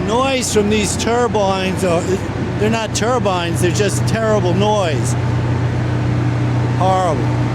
noise from these turbines, they're not turbines, they're just terrible noise. Horrible.